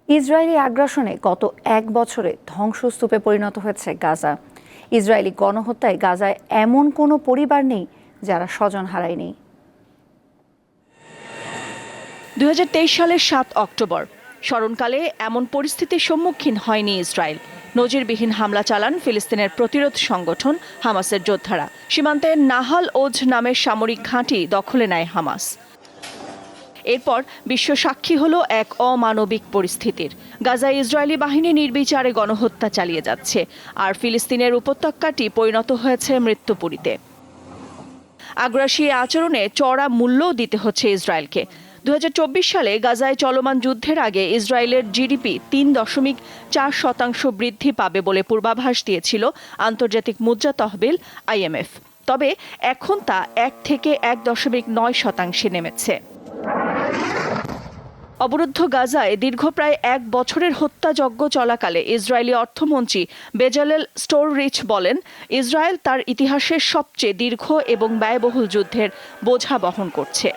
Israeli আগ্রাসনে গত এক বছরে ধ্বংসস্তূপে পরিণত হয়েছে গাজা। ইসরায়েলি গণহত্যায় গাজায় এমন কোনো পরিবার নেই যারা স্বজন হারায়নি। 2023 সালের 7 অক্টোবর স্মরণকালে এমন পরিস্থিতির সম্মুখীন হয়নি ইসরায়েল। নজিরবিহীন হামলা চালান ফিলিস্তিনের প্রতিরোধ সংগঠন হামাসের যোদ্ধারা। সীমান্তে নাহাল ওজ নামের সামরিক ঘাঁটি দখলে নেয় হামাস। এরপর বিশ্ব সাক্ষী হলো এক অমানবিক পরিস্থিতির। গাজায় ইসরায়েলি বাহিনী নির্বিচারে গণহত্যা চালিয়ে যাচ্ছে, আর ফিলিস্তিনের উপত্যকাটি পরিণত হয়েছে মৃত্যুপুরীতে। আগ্রাসী আচরণে চড়া মূল্যও দিতে হচ্ছে ইসরায়েলকে। 2024 সালে গাজায় চলমান যুদ্ধের আগে ইসরায়েলের জিডিপি 3.4% বৃদ্ধি পাবে বলে পূর্বাভাস দিয়েছিল আন্তর্জাতিক মুদ্রা তহবিল IMF। তবে এখন তা 1 থেকে 1.9% নেমেছে। অবরুদ্ধ গাজায় দীর্ঘ প্রায় 1 বছরের হত্যাযজ্ঞ চলাকালে ইসরায়েলি অর্থমন্ত্রী বেজালেল স্টোররিচ বলেন, ইসরায়েল তার ইতিহাসের সবচেয়ে দীর্ঘ এবং ব্যয়বহুল যুদ্ধের বোঝা বহন করছে।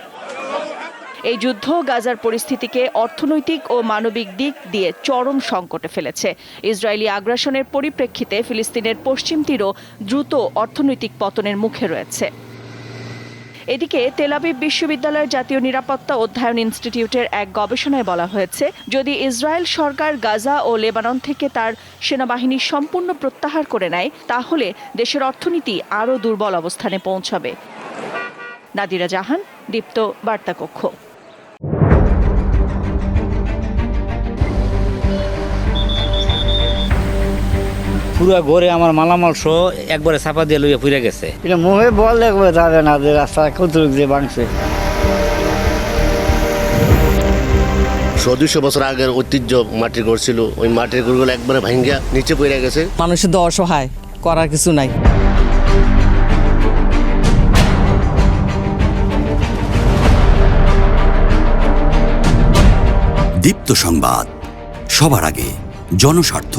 এই যুদ্ধ গাজার পরিস্থিতিকে অর্থনৈতিক ও মানবিক দিক দিয়ে চরম সংকটে ফেলেছে। ইসরায়েলি আগ্রাসনের পরিপ্রেক্ষিতে ফিলিস্তিনের পশ্চিম তীরও দ্রুত অর্থনৈতিক পতনের মুখে রয়েছে। এদিকে তেল আবিব বিশ্ববিদ্যালয়ের জাতীয় নিরাপত্তা অধ্যয়ন ইনস্টিটিউটের এক গবেষণায় বলা হয়েছে, যদি ইসরায়েল সরকার গাজা ও লেবানন থেকে তার সেনাবাহিনী সম্পূর্ণ প্রত্যাহার করে নেয়, তাহলে দেশের অর্থনীতি আরও দুর্বল অবস্থানে পৌঁছাবে। নাদিরা জাহান, দীপ্ত বার্তাকক্ষ। পুরা ঘরে আমার মালামাল সহ একবারে চাপা দিয়ে লইয়া পুড়ে গেছে। এটা মুখে বল দেখবে যাবে না যে রাস্তা কতটুকু যে ভাঙছে। 100-200 বছর আগের ঐতিহ্য মাটির ঘর ছিল, ওই মাটির ঘরগুলো একবারে ভাঙ্গিয়া নিচে পড়ে গেছে। মানুষের তো অসহায়, করার কিছু নাই। দীপ্ত সংবাদ, সবার আগে, জনস্বার্থ।